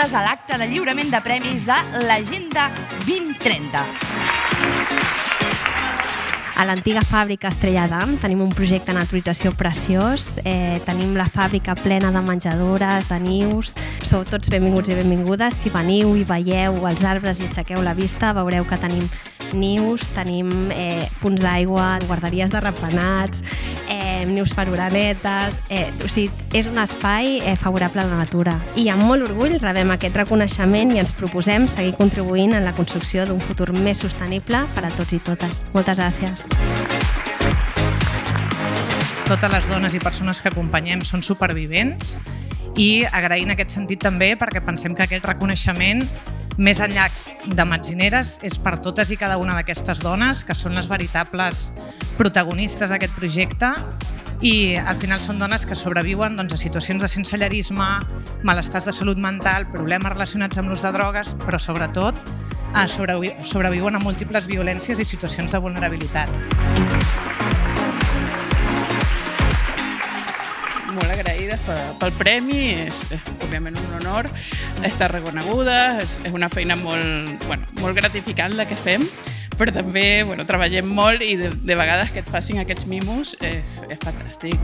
benvingudes a l'acte de lliurament de premis de l'Agenda 2030. A l'antiga fàbrica Estrella d'Am tenim un projecte de naturalització preciós, tenim la fàbrica plena de menjadores, de nius. Sou tots benvinguts i benvingudes. Si veniu i veieu els arbres i aixequeu la vista, veureu que tenim nius, tenim punts d'aigua, guarderies de ratpenats, nius per oranetes. O sigui, és un espai favorable a la natura. I amb molt orgull rebem aquest reconeixement i ens proposem seguir contribuint en la construcció d'un futur més sostenible per a tots i totes. Moltes gràcies. Totes les dones i persones que acompanyem són supervivents i agrair en aquest sentit també perquè pensem que aquest reconeixement, més enllà de metzineres, és per totes i cada una d'aquestes dones que són les veritables protagonistes d'aquest projecte i al final són dones que sobreviuen a situacions de sensellarisme, malestars de salut mental, problemes relacionats amb l'ús de drogues, però sobretot sobreviuen a múltiples violències i situacions de vulnerabilitat. Molt agraïdes pel premi, és òbviament un honor estar reconeguda, és una feina molt gratificant la que fem, però també treballem molt i de vegades que et facin aquests mimos és fantàstic.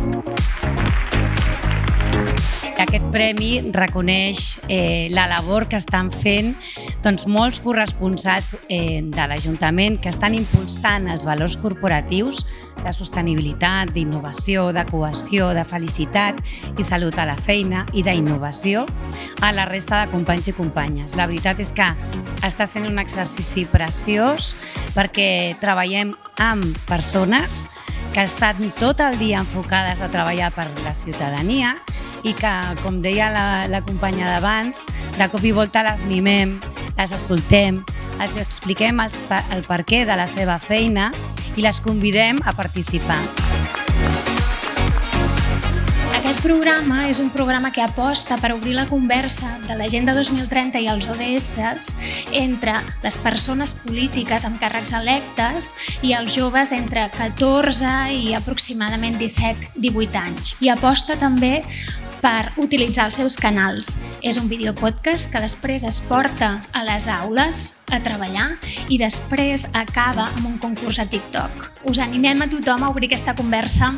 Aquest premi reconeix la labor que estan fent molts corresponsals de l'Ajuntament que estan impulsant els valors corporatius de sostenibilitat, d'innovació, de cohesió, de felicitat i salut a la feina i d'innovació a la resta de companys i companyes. La veritat és que està sent un exercici preciós perquè treballem amb persones que estan tot el dia enfocades a treballar per la ciutadania i que, com deia la companya d'abans, de cop i volta les mimem, les escoltem, els expliquem el perquè de la seva feina i les convidem a participar. Aquest programa és un programa que aposta per obrir la conversa de l'Agenda 2030 i els ODS entre les persones polítiques amb càrrecs electes i els joves entre 14 i aproximadament 17-18 anys. I aposta també per utilitzar els seus canals. És un videopodcast que després es porta a les aules a treballar i després acaba amb un concurs a TikTok. Us animem a tothom a obrir aquesta conversa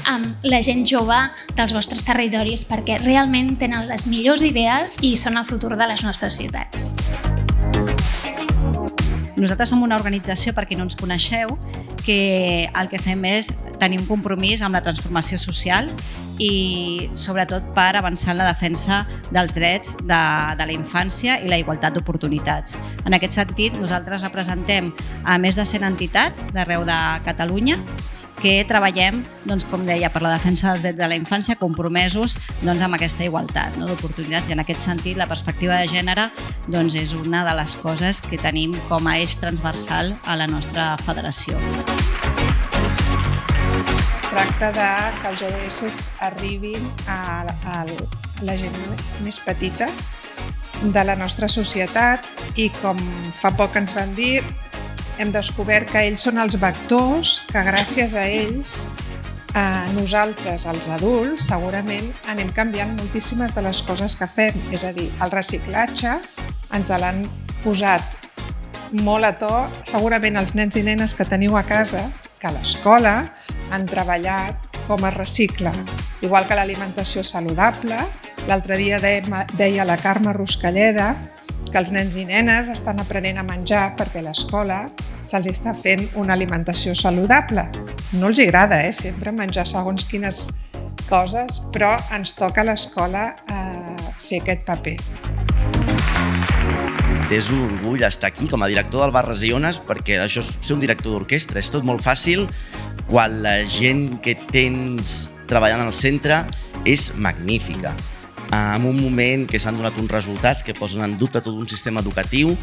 amb la gent jove dels vostres territoris perquè realment tenen les millors idees i són el futur de les nostres ciutats. Nosaltres som una organització, per qui no ens coneixeu, que el que fem és tenir un compromís amb la transformació social i sobretot per avançar en la defensa dels drets de la infància i la igualtat d'oportunitats. En aquest sentit, nosaltres representem a més de 100 entitats d'arreu de Catalunya que treballem, com deia, per la defensa dels drets de la infància, compromesos amb aquesta igualtat d'oportunitats. I en aquest sentit, la perspectiva de gènere és una de les coses que tenim com a eix transversal a la nostra federació. Es tracta que els ODS arribin a la gent més petita de la nostra societat i, com fa poc ens van dir, hem descobert que ells són els vectors que gràcies a ells nosaltres, els adults, segurament anem canviant moltíssimes de les coses que fem. És a dir, el reciclatge ens l'han posat molt a to, segurament els nens i nenes que teniu a casa, que a l'escola han treballat com es recicla. Igual que l'alimentació saludable, l'altre dia deia la Carme Ruscalleda que els nens i nenes estan aprenent a menjar perquè a l'escola se'ls està fent una alimentació saludable. No els agrada, sempre menjar segons quines coses, però ens toca a l'escola fer aquest paper. És un orgull estar aquí com a director del Bar Resiones perquè això és ser un director d'orquestra. És tot molt fàcil quan la gent que tens treballant al centre és magnífica. En un moment que s'han donat uns resultats que posen en dubte tot un sistema educatiu,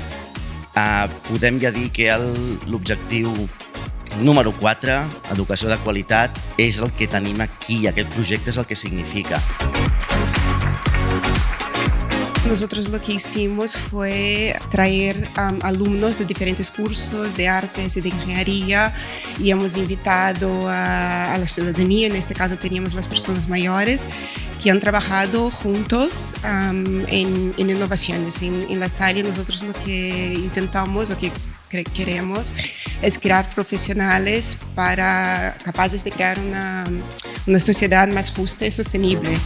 podem ja dir que l'objectiu número 4, educació de qualitat, és el que tenim aquí. Aquest projecte és el que significa. Nosotros lo que hicimos fue traer alumnos de diferentes cursos de artes y de ingeniería y hemos invitado a la ciudadanía, en este caso teníamos las personas mayores, que han trabajado juntos en innovaciones. En las áreas nosotros lo que intentamos, lo que queremos es crear profesionales capaces de crear una sociedad más justa y sostenible.